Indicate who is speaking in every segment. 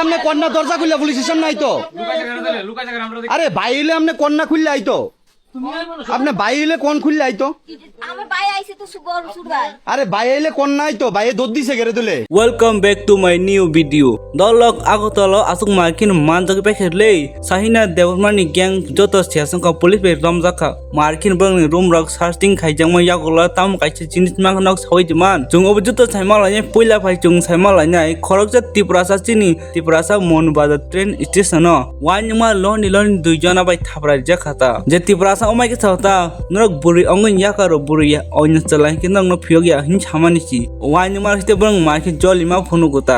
Speaker 1: আপনি কন্যা দরজা খুললে পুলিশ স্টেশন নাই তো আরে বাইরে আপনি কন্যা খুললে আইতো আপনি বাইরে কোন খুললে আইতো আরে বাইরে কোন নাই তো বাইরে দৌড় দিছে গেরে তুলে
Speaker 2: welcome back to my new video দলক আগতল আসুক মার্কিন মানজকে পেখেরলে সাহিনা দেবমানি গ্যাং যত স্টেশন কা পুলিশ বে রমজাখা মার্কিন বংনি রুম রক সার্চিং খাইজাंमा यागला ताम काइसे जिनिस माखनक सावैजमान जों अबजुत साइमालाय पयला फाइ जों साइमालायनाय खरकजा तिप्रासा चिनि तिप्रासा मनबाजार ट्रेन स्टेशन वाइनमा लनि दुइजना बाय थाब्राय जाखाता जे तिप्रासा अमाय के सावता नरक बुरि अंगन याकारो बुरि अयन चलाय कि नंग फियोगिया हिन छामानिसि वाइनमा हिते बंग माखि जलिमा फनुगोता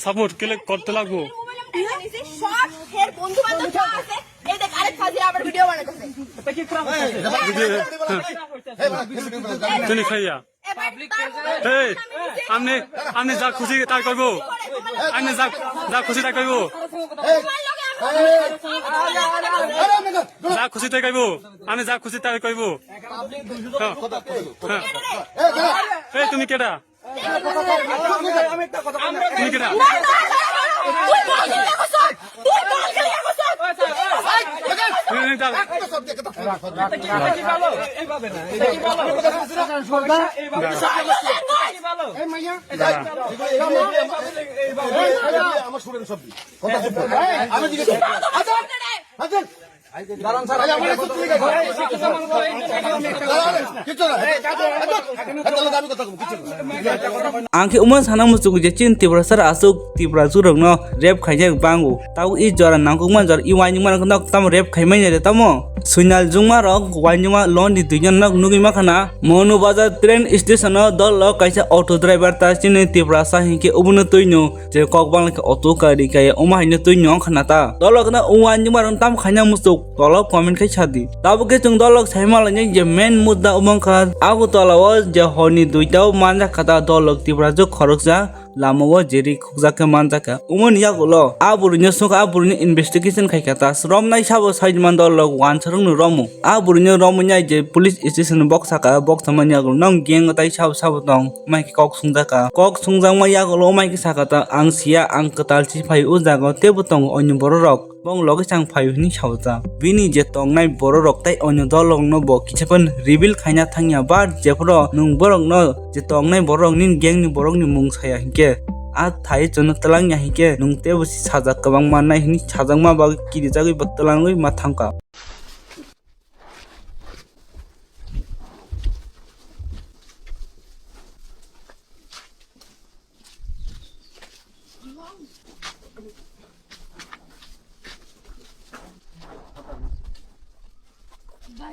Speaker 3: সাপোর্ট কেলে করতে লাগবো
Speaker 4: সব হের বন্ধু বান্ধব যা আছে এই দেখ আরেক ফাজিল আবার ভিডিও বানাইতেছে
Speaker 3: তুমি খাইয়া এই আমনে যা খুশি তাই করব আমনে যা খুশি তাই করব যা খুশি তাই করব আমনে যা খুশি তাই করব এই তুমি কেডা তুমি কেডা
Speaker 2: आंखे उमन साना मुसुक जे चिन तिब्रा सर आसुक तिब्रा जुरक न रेप खाइजे बांगु ताउ इ जरा नांगु मन जर इ वाइनि मन नक तम रेप खाइमै ने तमो सुइनाल जुंमा रक वाइनि मा लोन दि दुइजन नक नुगि माखाना मनु बाजार ट्रेन स्टेशन दल ल काइसे ऑटो ड्राइवर ता चिन तिब्रा साहि के उबुन तुइनो जे ककबांग के ऑटो गाड़ी काय उमा हाइने तुइनो खानाता दलक न उवाइनि मा तम खाइना मुसुक दल कमेन्ट खाइ छादि ताबो के जों दलक साइमालानि जे मेन मुद्दा उमंखा आगु तलाव जे हनि दुइटाव मानजा खाता दलक तिब्रा जो खरकजा लामाव जेरि खुजाके मानजाका उमन यागुलो आबुरिनो सुख आबुरिनो इन्वेस्टिगेशन खाइखाता रमनाय साबो साइडमान दलक वान सरंनो रमु आबुरिनो रमनाय जे पुलिस स्टेशन बक्साका बक्समान यागुलो नं गेंग ताइ साबो दं माइक कक सुंजामा यागुलो माइक साकाता आं सिया आं कतालसि फाइ उजागो तेबो दं अन्य बर रक बंग लगे सांग फाइनि सावता बिनि जे तंगनाय बर रक ताइ अन्य दलक न ब किछापन रिभिल खाइना थांया बार जेफरो नों बरक न जे तंगनाय बरक नि गेंगनि बरक नि मुं साया हिके आ थाइ जन तलां या हिके नों तेबो साजा कबां माननाय हिनि साजांमा बा किरि जागै बतलाङै मा थांका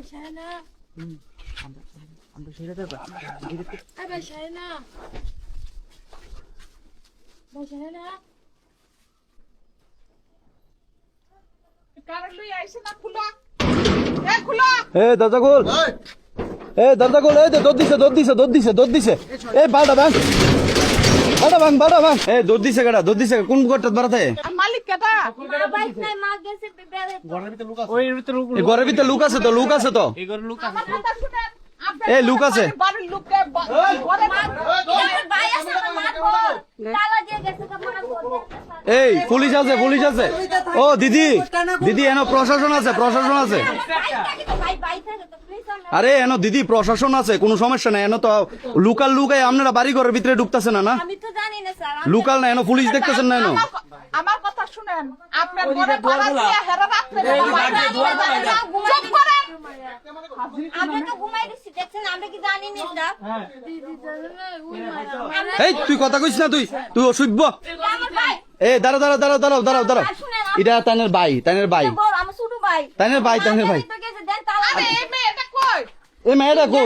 Speaker 4: Başana. Ay başana. Başana. কারণ লই আইছে না খুলা এ খুলা
Speaker 1: এ দরজা খোল এ দরজা খোল এই দৌড় দিছে এই বালটা ভাঙ এ দৌড় দিছে কোন ঘরটাত বাড়াতে
Speaker 4: মালিক কেটা
Speaker 5: বাইক নাই মা গেছে বেবে
Speaker 1: ঘরের ভিতরে লুক আছে তো
Speaker 2: এই ঘরে লুক
Speaker 4: আমার কথা শুনেন
Speaker 1: এ লুক আছে
Speaker 4: বাড়ির লোককে ঘরে
Speaker 5: ভাই আছে মারবো তালা দিয়ে গেছে তো মারবো
Speaker 1: এই পুলিশ আছে ও দিদি এনো প্রশাসন আছে
Speaker 5: ভাই ভাই থাকে তো প্লিজ
Speaker 1: আরে এনো দিদি প্রশাসন আছে কোনো সমস্যা নাই এনো তো লুকায় আপনারা বাড়ি ঘরের ভিতরে ঢুকতেছে না
Speaker 5: আমি তো জানি না স্যার
Speaker 1: লুকাল না এনো পুলিশ দেখতেছেন না এনো
Speaker 4: আমার কথা শুনেন আপনার ঘরে ভাড়া দিয়ে হেরা রাখতে চুপ করেন
Speaker 5: আমরা তো ঘুমাই দিচ্ছি দেখছেন আমরা কি জানি না এটা
Speaker 1: এই তুই কথা কইস না তুই তুই অসভ্য
Speaker 5: আমার ভাই
Speaker 1: এ দাঁড়াও এটা তানের ভাই
Speaker 5: বল আমার ছোট ভাই
Speaker 1: তানের ভাই
Speaker 5: তো গেছে দেন তালা
Speaker 4: এই মেয়েটা কই?
Speaker 1: এ মায়েরা কো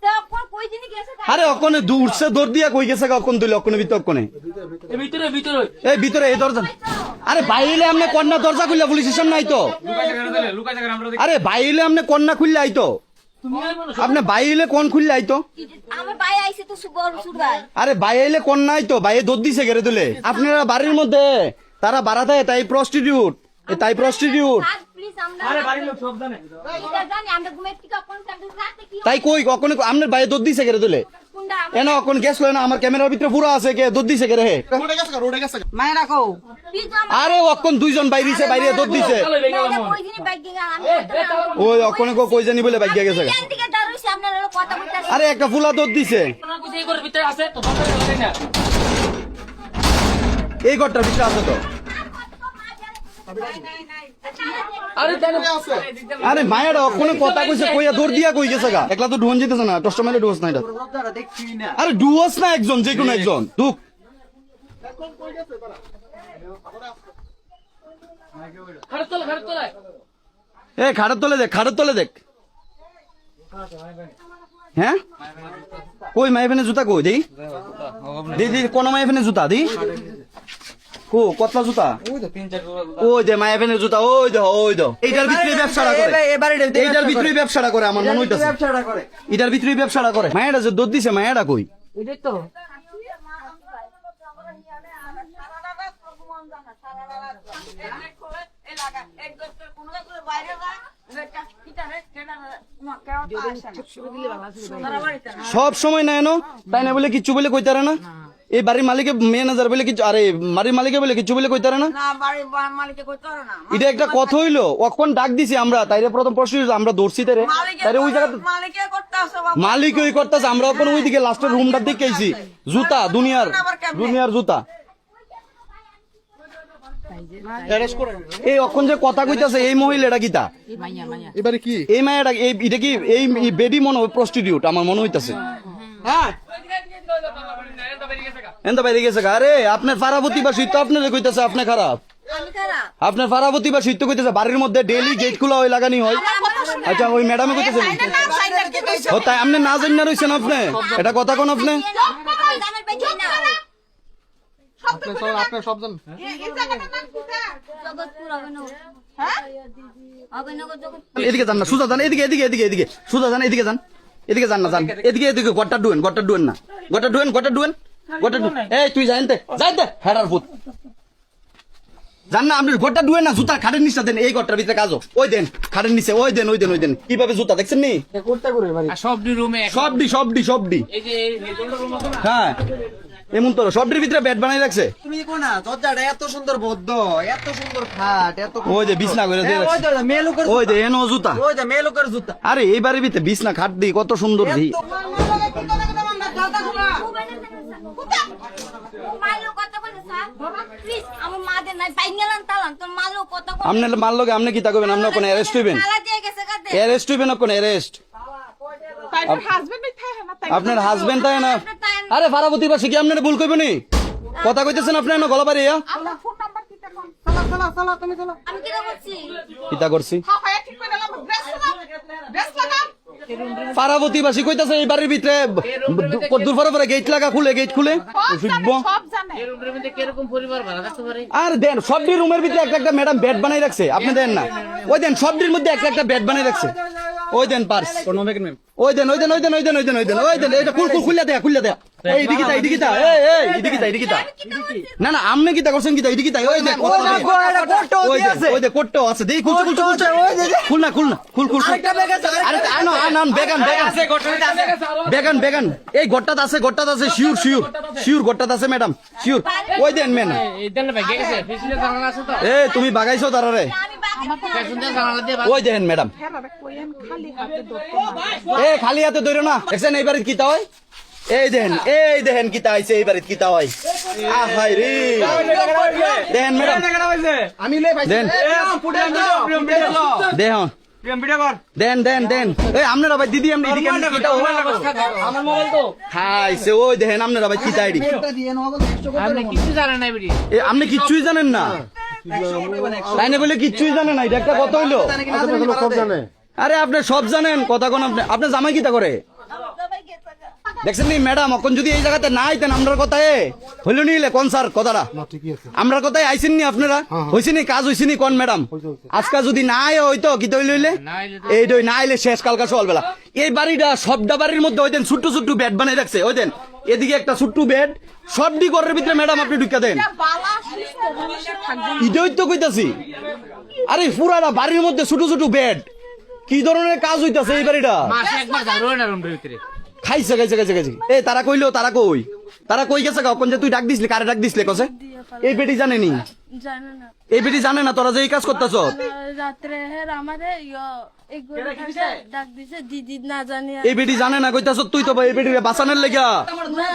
Speaker 5: তো কোন কই দিনই গেছে
Speaker 1: আরে অকনে দূরছে দৌড় দিয়া কই গেছে অকন তুই অকনে ভিতর অকনে এই ভিতরে এই দরজা আরে বাইরে আমনে কন্যা দরজা খুললা পুলিশের সামনে আইতো আরে বাইরে আমনে কন্যা খুললা আইতো আপনি বাইরে কোন খুললা আইতো
Speaker 5: আমার ভাই আইছে তো বড় ছোট ভাই
Speaker 1: আরে বাইরে কন্যা আইতো বাইরে দৌড় দিছে গেরে তুলে আপনারা বাড়ির মধ্যে তারা বাড়াতে তাই প্রস্টিটিউট
Speaker 5: প্লিজ আমরা আরে বাড়ির লোক সব জানে এটা জানি আমরা ঘুমাই ঠিক কোন সাথে রাতে কি
Speaker 1: তাই কই কখনো আপনার বাইরে দৌড় দিছে গেরে তুলে
Speaker 5: কোনটা
Speaker 1: এনো কোন গ্যাস লয় না আমার ক্যামেরার ভিতরে পুরো আছে কে দৌড় দিছে গেরে হে
Speaker 5: প্লিজ
Speaker 1: আরে অকন দুইজন বাইরেছে বাইরে দৌড় দিছে
Speaker 5: কই দিনই বাইক গিয়ে আমি
Speaker 1: ওই অকনে কই জানি বলে বাইক গেছে
Speaker 5: কেন দিকে দাঁড়াইছে আপনারা কথা বলতাছেন
Speaker 1: আরে একটা ফুলা দৌড় দিছে এই ঘরটার ভিতরে আছে তো আরে মায়েরা কোনো কথা কইছে কইয়া দৌড় দিয়া কই গেছে গা একলা তো ঢুন যেতেছে না টস্ট মেরে ডুয়াস না এটা আরে ডুয়াস না একজন যে কোনো একজন দুঃখ এ খাটের তলে দেখ হ্যাঁ কই মাই ফেনে জুতা কই দেই দি কোন মাই ফেনে জুতা দি কো কতলা জুতা ওই দে মাই ফেনে জুতা ওই দে এইটার ভিতরে ব্যবসাটা করে এইটার ভিতরে ব্যবসাটা করে আমার মনে হইতাছে এটার ভিতরে ব্যবসাটা করে মায়েরা যে দোদ দিছে মায়েরা কই সব সময় না এনো তাই না বলে কিচ্ছু বলে কইতারে না এই বাড়ির মালিকে ম্যানেজার বলে কিছু আরে বাড়ির মালিকে বলে কিছু বলে কইতারে না এটা একটা কথা হইলো অখন ডাক দিছি আমরা তাইরে প্রথম প্রশ্ন আমরা দৌড়ছি তাইরে ওই জায়গা মালিক ওই করতেছে আমরা ওখানে ওইদিকে লাস্টের রুমটার দিকে গেছি জুতা দুনিয়ার জুতা এই অখন যে কথা কইতাছে এই মহিলাটা কিতা এবারে কি এই মায়াটা এটা কি এই বেডি মনে হয় প্রস্টিটিউট আমার মনে হইতাছে হ্যাঁ এন্ড বাইরে গেছে আরে আপনার ফারাবতী বা শীত আপনার কইতাছে আপনি খারাপ
Speaker 5: আমি খারাপ
Speaker 1: আপনার ফারাবতী বা শীত কইতাছে বাড়ির মধ্যে ডেইলি গেট খোলা হয় লাগানি হয় আচ্ছা ওই ম্যাডামে কইতাছে ও তাই আপনি না জানি না রইছেন আপনি এটা কথা কোন আপনি
Speaker 5: আমার ভাই যাই না
Speaker 4: আপনার সব জানেন
Speaker 5: জগৎপুর অভিনগর জগৎপুর
Speaker 1: এদিকে যান না সুজা যান এদিকে সুজা যান এদিকে যান এদিকে গট্টা ডুয়েন না গট্টা ডুয়েন এই তুই যাইতে হেডার ফুট জান না আপনি গট্টা ডুয়েন না জুতা খাটের নিচে দেন এই গট্টার ভিতরে কাজও ওই দেন খাটের নিচে ওই দেন কিভাবে জুতা দেখছেন নি সবডি হ্যাঁ এমন তো সবটির ভিতরে ব্যাট বানাই রাখছে
Speaker 6: তুমি কো না দরজাটা এত সুন্দর বদ্ধ এত সুন্দর খাট এত
Speaker 1: ওই যে বিছনা করে দিয়ে
Speaker 6: ওই যে মেয়ে লোকের
Speaker 1: ওই যে এনো জুতা
Speaker 6: ওই যে মেয়ে লোকের জুতা
Speaker 1: আরে এইবারের ভিতরে বিছনা খাট দি কত সুন্দর দি
Speaker 5: মালো কথা বলে স্যার প্লিজ আমার মাদের নাই বাইক গেলাম তালাম তোর মালো কথা বলে
Speaker 1: আপনি মারলোকে আপনি কি তা করবেন আপনি কোন অ্যারেস্ট হইবেন
Speaker 5: তালা দিয়ে গেছে কাতে
Speaker 1: অ্যারেস্ট হইবেন কোন অ্যারেস্ট আপনার হাজবেন্ড তাই না আরে ফারাবতী বাসী কি আপনার ভুল কইবেন নি কথা কইতেছেন আপনি না গলা বাড়ি
Speaker 4: আপনার ফোন নাম্বার কি দেখুন চলা তুমি চলো
Speaker 5: আমি কি করছি
Speaker 1: কিতা করছি
Speaker 4: হ্যাঁ ঠিক করে নিলাম ড্রেস লাগা
Speaker 1: ফারাবতী বাসী কইতাছে এই বাড়ির ভিতরে দূর পরে গেট খুলে
Speaker 4: সব জানে
Speaker 1: আর দেন সবডি রুমের ভিতরে একটা ম্যাডাম বেড বানাই রাখছে আপনি দেন না ওই দেন সবডির মধ্যে একটা বেড বানাই রাখছে ওই দেন পার্স ওই দেন এটা খুলে দেয়া এই এদিকে না আমনে কিতা করছেন কিতা এদিকে ওই দেন ওই দে কোট্টো আছে দেই খুল আরে আন বেগান এই গট্টাত আছে শিওর গট্টাত আছে ম্যাডাম শিওর ওই দেন মেন এ তুমি বাগাইছো তারারে ওই দেন ম্যাডাম
Speaker 4: খালি হাতে ধরতো
Speaker 1: এ খালি হাতে ধরো না দেখছেন এইবারে কিতা হয় এই দেখেন কিতা আইছে এই বাড়িতে কিতা হয় আহাই রে দেখেন ম্যাডাম
Speaker 6: আমি লই ভাই
Speaker 1: দেন দেন এই আপনারা ভাই দিদি আপনি এদিকে আপনি কিতা
Speaker 7: আমার মোবাইল তো
Speaker 1: খাইছে ওই দেখেন আপনারা ভাই কিতা আইডি
Speaker 7: আপনি কিছু জানেন না বিড়ি
Speaker 1: এ আপনি কিচ্ছুই জানেন না তাই না বলে কিচ্ছুই জানেন না এটা একটা কথা হইলো
Speaker 6: সব জানে
Speaker 1: আরে আপনি সব জানেন কথা কোন আপনি আপনার জামাই কিতা করে দেখছেন নি ম্যাডাম এখন যদি এই জায়গাতে না আইতেন আমরার কথায় হইল নিলে কোন স্যার কথাটা আমরার কথায় আইসেন নি আপনারা হইছে নি কাজ হইছে নি কোন ম্যাডাম আজকে যদি না আয় হইতো কি তৈল হইলে এই দই না আইলে শেষ কালকা সকালবেলা এই বাড়িটা সবটা বাড়ির মধ্যে হইতেন ছোট্ট ছোট্ট বেড বানাই রাখছে হইতেন এদিকে একটা ছোট্ট বেড সবটি ঘরের ভিতরে ম্যাডাম আপনি ঢুকা দেন
Speaker 4: বালা সুস্থ মানুষের থাকবে
Speaker 1: ইডই তো কইতাছি আরে পুরাটা বাড়ির মধ্যে ছোট ছোট বেড কি ধরনের কাজ হইতাছে এই বাড়িটা
Speaker 7: মাসে একবার ঝাড়ু না রুমের ভিতরে
Speaker 1: খাইছে এ তারা কইলো তারা কই গেছে কোন যে তুই ডাক দিসলি কারে ডাক দিসলে কসে এই বেটি জানেনি
Speaker 5: জানো না
Speaker 1: এই বেটি জানে না তোরা যে এই কাজ করতেছ
Speaker 5: রাত্রে হের আমারে এক ঘরে থাকে ডাক দিছে দিদি না জানি
Speaker 1: এই বেটি জানে না কইতাছ তুই তো এই বেটিরে বাঁচানোর লেগা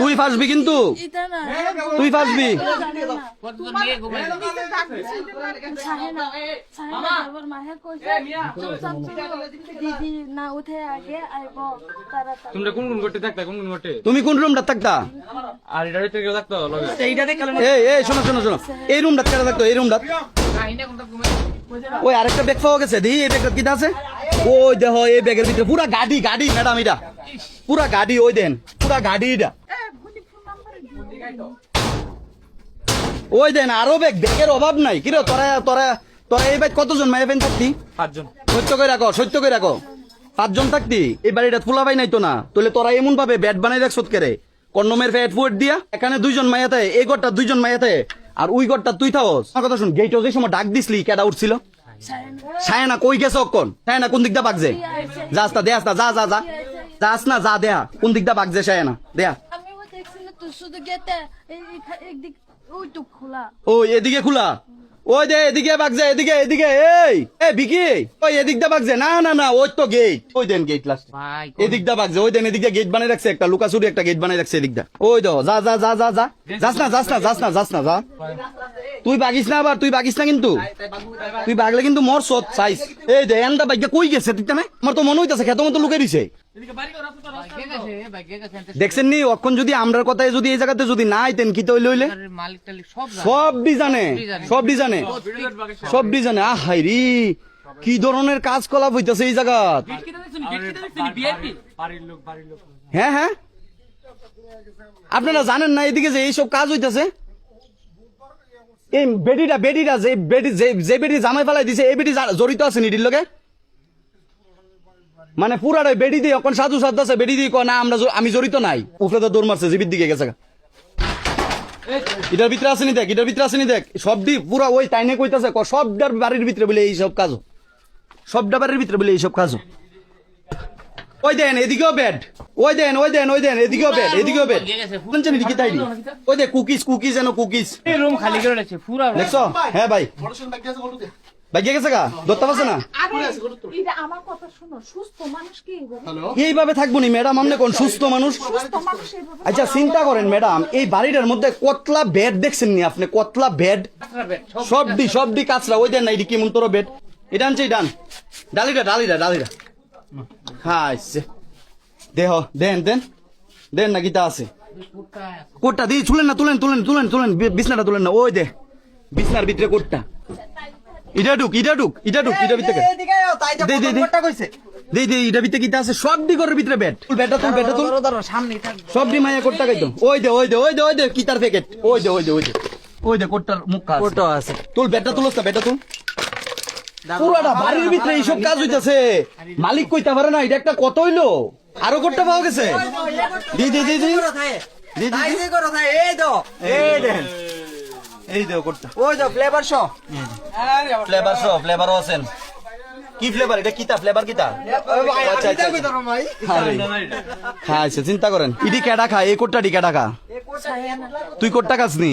Speaker 1: তুই ফাঁসবি কিন্তু
Speaker 5: ইতা না
Speaker 1: তুই ফাঁসবি
Speaker 7: কতজন মেয়ে ঘুমায়
Speaker 5: সাহেনা আবার মাহে কইছে দিদি না উঠে আগে আইবো তাড়াতাড়ি
Speaker 3: তোমরা কোন করতে থাকতা কোন করতে
Speaker 1: তুমি কোন রুমটা থাকতা
Speaker 3: আর এটা হইতে কেউ থাকতো লগে
Speaker 7: এইটা দেখলে
Speaker 1: এই শোনো এই রুমটা কেটে থাকতো এই রুমটা
Speaker 7: কাহিনী কোনটা ঘুমায়
Speaker 1: ওই আরেকটা ব্যাগ পাওয়া গেছে দি এই ব্যাগটা কি আছে ওই দেখো এই ব্যাগের ভিতরে পুরা গাড়ি ম্যাডাম এটা পুরা গাড়ি ওই দেন পুরা গাড়ি এটা ওই দেন আরো ব্যাগের অভাব নাই কিরে তোরা এই ব্যাগ কতজন মায়ে ফেন থাকতি
Speaker 3: 5 জন
Speaker 1: সত্য করে রাখো 5 জন থাকতি এই বাড়িটা ফুলা পাই নাই তো না তাহলে তোরা এমন ভাবে ব্যাট বানাই রাখ সৎ করে কন্ডমের ফ্যাট ফুট দিয়া এখানে 2 জন মায়াতে এই ঘরটা 2 জন মায়াতে আর ওই ঘরটা তুই থাকস আমার কথা শুন গেটও যে সময় ডাক দিসলি কেডা উঠছিল সায়না কই গেছ কোন সায়না কোন দিকটা বাগজে যাস না দেয়াস না যা যাস না যা দেয়া কোন দিকটা বাগজে সায়না দেয়া
Speaker 5: আমি ও দেখছি না তুই শুধু গেতে একদিক ওই তো খোলা
Speaker 1: ওই এদিকে খোলা ওই দে এদিকে বাগজে এদিকে এই বিকি ওই এদিকটা বাগজে না ওই তো গেট ওই দেন গেট লাস্ট
Speaker 7: ভাই
Speaker 1: এদিকটা বাগজে ওই দেন এদিকে গেট বানাই রাখছে একটা লুকাচুরি একটা গেট বানাই রাখছে এদিকটা ওই দাও যা যাস না যা তুই বাগিস না আবার তুই বাগিস না কিন্তু তুই বাগলে কিন্তু মর সৎ সাইজ এই দে এন্ডা বাইকে কই গেছে তুই না আমার তো মনে হইতাছে খেতো মতো লুকাই দিছে
Speaker 7: কে গেছে ভাই কে গেছে
Speaker 1: দেখছেন নি অক্ষণ যদি আমরার কথায় যদি এই জায়গাতে যদি না আইতেন কি তো হইলে
Speaker 7: মালিক টালিক সব
Speaker 1: সব জানে হাই রে কি ধরনের কাজকলাপ হইতাছে এই জায়গা হ্যাঁ আপনারা জানেন না এদিকে যে এইসব কাজ হইতাছে এই বেডিটা যে বেডি জামাই ফেলাই দিছে এই বেডি জড়িত আছে নিডির লগে মানে পুরাটাই বেডি দিয়ে এখন সাধু সাধু আছে বেডি দিয়ে না আমি জড়িত নাই উপরে তো দৌড় মারছে জীবিত দিকে গেছে এটার ভিতরে আসেনি দেখ সবদি পুরা ওই টাইনে কইতাছে সবটার বাড়ির ভিতরে বলে এইসব কাজ সবটা বাড়ির ভিতরে বলে এইসব কাজ ওই দেন এদিকেও বেড ওই দেন এদিকেও বেড শুনছেন কি তাই ওই দে কুকিজ এনো কুকিজ
Speaker 7: এই রুম খালি করে রাখছে পুরো
Speaker 1: দেখছো হ্যাঁ ভাই ভাই গেছে গা ধরতে পারছে না
Speaker 4: এটা আমার কথা শুনো সুস্থ মানুষ কি
Speaker 1: এইভাবে থাকবো নি ম্যাডাম আপনি কোন সুস্থ মানুষ
Speaker 4: সুস্থ মানুষ এইভাবে
Speaker 1: আচ্ছা চিন্তা করেন ম্যাডাম এই বাড়িটার মধ্যে কতলা বেড দেখছেন নি আপনি কতলা বেড সবডি কাঁচরা ওই দেন না এটি কি মন্তর বেড এটা আনছে ডান ডালিটা হ্যাঁ দেহ দেন না গীতা আছে কোটটা দিয়ে তুলেন না তুলেন বিছনাটা তুলেন না ওই দে বিছনার ভিতরে কোটটা ইটা ঢুক ইটা ভিতরে
Speaker 6: এদিকে আও তাই তো কোনটা কইছে
Speaker 1: দে এটা ভিতরে গীতা আছে সবডি ঘরের ভিতরে বেড বেডটা তুল
Speaker 6: ধরো সামনে থাকবে
Speaker 1: সবডি মায়া কোটটা কইতো ওই দে কিতার প্যাকেট ওই দে কোটটার মুখ কাজ
Speaker 6: কোটো আছে
Speaker 1: তুল বেডটা তুলস না বেডটা তুল পুরাটা বাড়ির ভিতরে এইসব কাজ হইতাছে মালিক কইতে পারে না এটা একটা কত হইলো আরো কোটটা পাওয়া গেছে দি
Speaker 6: তাই যে করো তাই এই দো
Speaker 1: কোটটা
Speaker 6: ওই দো ফ্লেভার শো
Speaker 1: ফ্লেভারও আছেন কি ফ্লেভার এটা কিতা ফ্লেভার কিতা আচ্ছা
Speaker 6: ভাই
Speaker 1: হ্যাঁ চিন্তা করেন ইডি কেডা খা এই কোটটা কেডা খা তুই কোটটা খাস নি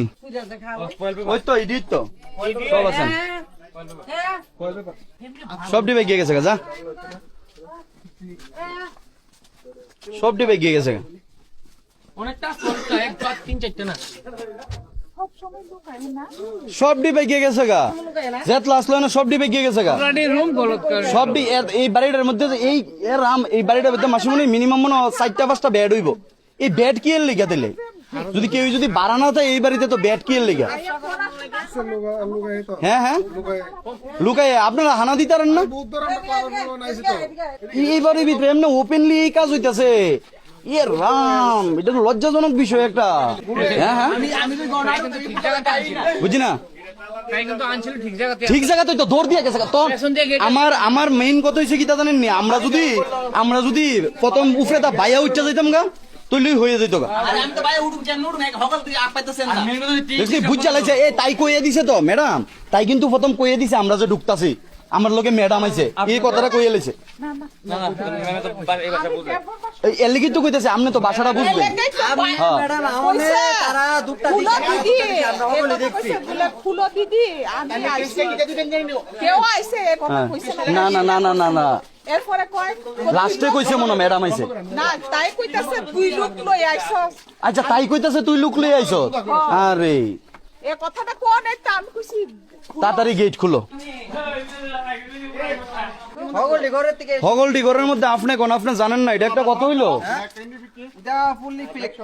Speaker 1: ওই তো ইডি তো সব আছেন সব ডিবে গিয়ে গেছে যা সব ডিবে গিয়ে গেছে
Speaker 7: অনেকটা ফলটা 1 2 3 4টা না
Speaker 1: সব ডিবে গিয়ে গেছে গা জেতলা আসলো না সব ডিবে গিয়ে গেছে গা
Speaker 7: অলরেডি রুম গলত করে
Speaker 1: সব এই বাড়িটার মধ্যে যে এই এই বাড়িটার মধ্যে মাসে মনে মিনিমাম মনে 4টা 5টা বেড হইব এই বেড কি এর লিগা দিলে যদি কেউ যদি বাড়ানো থাকে এই বাড়িতে তো বেড কি এর লিগা হ্যাঁ হ্যাঁ লুকাই আপনারা হানা দিতারেন না এই বাড়ির ভিতরে এমনি ওপেনলি এই কাজ হইতাছে ইয়ে রাম এটা তো লজ্জাজনক বিষয় একটা হ্যাঁ হ্যাঁ
Speaker 7: আমি তো গণনা কিন্তু ঠিক জায়গাতে আছি
Speaker 1: বুঝি না
Speaker 7: তাই কিন্তু আনছিল ঠিক জায়গাতে
Speaker 1: ঠিক জায়গাতে তো দৌড় দিয়ে গেছে তো
Speaker 7: পেছন দিয়ে গেট
Speaker 1: আমার মেইন কথা হইছে কি তা জানেন নি আমরা যদি প্রথম উফরে দা বাইয়া উচ্চা যাইতাম গা তুই হয়ে যেত গা
Speaker 6: আমি তো ভাই উঠুক জান উঠুক এক হকাল তুই আপ পাইতেছেন না
Speaker 1: দেখছি বুঝা লাগছে এ তাই কইয়ে দিছে তো ম্যাডাম তাই কিন্তু প্রথম কইয়ে দিছে আমরা যে ঢুকতাছি আমার লোকে ম্যাডাম আইছে এই কথাটা কইয়ে লেছে এই এর লিগি তো কইতেছে আপনি তো ভাষাটা বুঝবেন
Speaker 6: ম্যাডাম আমাদের তারা দুটা
Speaker 4: ফুলো দিদি
Speaker 6: আমরা বলে দেখছি
Speaker 4: ফুলো দিদি আমি আইছি কেউ আইছে এ কথা কইছে
Speaker 1: না না না না না না
Speaker 4: এরপরে কয়
Speaker 1: লাস্টে কইছে মনে ম্যাডাম আইছে
Speaker 4: না তাই কইতাছে তুই লোক লই আইছস
Speaker 1: আচ্ছা তাই কইতেছে তুই লুক লই আইছ আরে
Speaker 4: এ কথাটা কোন একটা আমি কইছি
Speaker 1: তাড়াতাড়ি গেট খুলো
Speaker 6: হগলটি ঘরের থেকে
Speaker 1: হগলটি ঘরের মধ্যে আপনি কোন আপনি জানেন না এটা একটা কথা হইলো
Speaker 6: এটা fully ফিলেক্স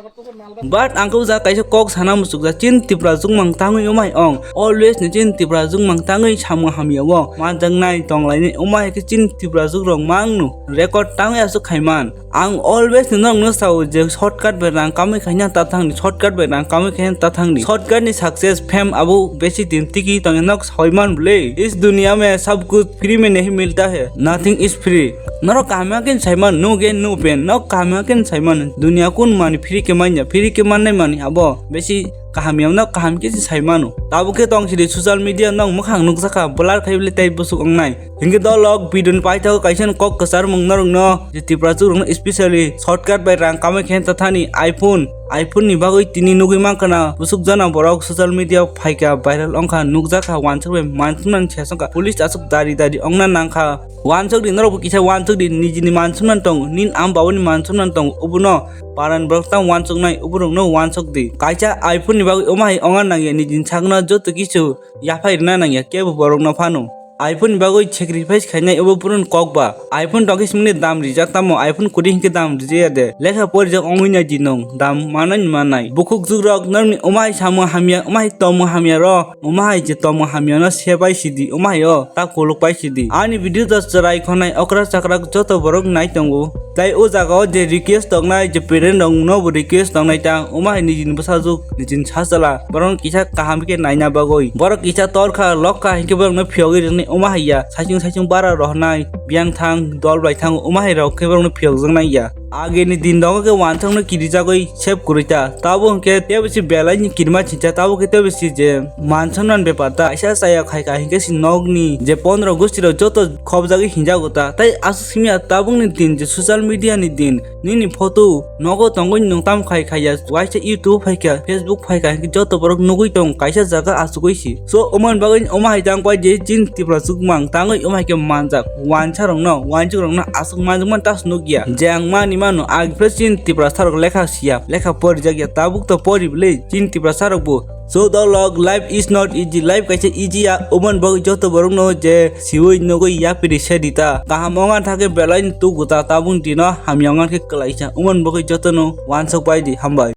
Speaker 2: But angkau za kaisa kok sana musuk za chin tipra jung mang tangui umai ong always ni chin tipra jung mang tangui chamu hamia wo ma jang nai tong lai ni umai ke chin tipra jung rong mang nu record tangui asu khaiman ang always ni nong no sau je shortcut be rang kamai khaina ta thang ni shortcut be rang kamai khaina ta thang ni shortcut ni success fame abu beshi din tiki tong nok hoiman ble is दुनिया में सब कुछ free में नहीं मिलता है nothing is free नरो कामया के Simon no gain no pain no कामया के साइमन दुनिया कुन मानी फ्री के मान्या फ्री के मान नहीं मानी अब बेसी काहामियाव ना काहाम के साइमानु ताबो के तंग सिरि सोशल मीडिया नंग मखां नुक जाका ब्लार खाइबले ताइ बसुक अंगनाय हिंगे द लग बिदन पाइथाव काइसन कक कसार मंगना रंग न जे तिप्राचु रंग स्पेशली शॉर्टकट बाय रां कामे खेन तथानी आईफोन नि बागै तिनि नुगै मांकना बसुक जाना बरक सोशल मीडिया फाइका भाइरल अंखा नुक जाका वानसक बे मानसुनन छेसका पुलिस आसुक दारी अंगना नांखा वानसक दिन रबो किसा वानसक दिन निजिनि मानसुनन तंग निन आम बावनि मानसुनन तंग उबुनो पारान ब्रक्ता वानसक नाय उबुरंग न वानसक दि काइचा आईफोन नि बागै ओमाय अंगान नांगे निजिन छागना जतो किछु याफाइरना नांगे केबो बरंग न फानो आईफोन बागै सेक्रिफाइस खाइनाय एबो पुरन ककबा आईफोन 21 मिनिट दाम रिजाक तामो आईफोन कुदिं के दाम रिजे दे लेखा परजक अंगुइना दिनं दाम मानन मानाय बुखुक जुग्रक नरनि ओमाय सामो हामिया ओमाय तमो हामिया र ओमाय जे तमो हामिया न सेबाय सिदि ओमाय ता कोलक पाइ सिदि आनि भिडियो द चराय खनाय अकरा चक्रा जतो बरक नाय तंगो ताइ ओ जागाव जे रिक्वेस्ट दंनाय जे पेरेन्ट दं न रिक्वेस्ट दंनाय ता ओमाय निजिन बसाजुक निजिन छासला बरन किसा काहाम के नायना बागै बरक किसा तरखा लक्का हिके बरन फियोगै ओमाहिया साइचिं बारा रहनाय बियां थां दल बाय थां ओमाहि रखे बरन फियोगजों नायया आगे नि दिन दंग के वानथां न किरि जागै सेभ कुरिता ताबो के तेबसि बेलाय नि किरमा छिचा ताबो के तेबसि जे मानसनन बेपारता ऐसा साया खाइका हिके सि नगनि जे 15 गुस्तिर जतो खब जागै हिजा गोता ताइ आसुसिमिया ताबो नि दिन जे सोशल मीडिया नि दिन निनि फोटो नगो तंगै नंगताम खाइखाया वाइसे यूट्यूब फाइका फेसबुक फाइका हिके जतो बरक नुगै दं काइसा जागा आसुगैसि सो ओमन बागै ओमाहि दां पाइ जे जिन तिप्रा सुगमां तांगै ओमाहि के मानजाक वानचुरंग न आसुक मानजमान तास नुगिया जेंग मानि मानो आगफ्रे चिन तिप्रा सारक लेखा सिया लेखा परि जागिया ताबुक त परिबले चिन तिप्रा सारक बो सो द लग life is not easy life कैसे इजी या ओमन बग जतो बरक न जे सिवै नगै या पिरि सेदिता काहामंगा थाके बेलाइन तु गुता ताबुं दिन हामियांगा के कलाइसा ओमन बग जतो न वानसक बायदि हामबाय।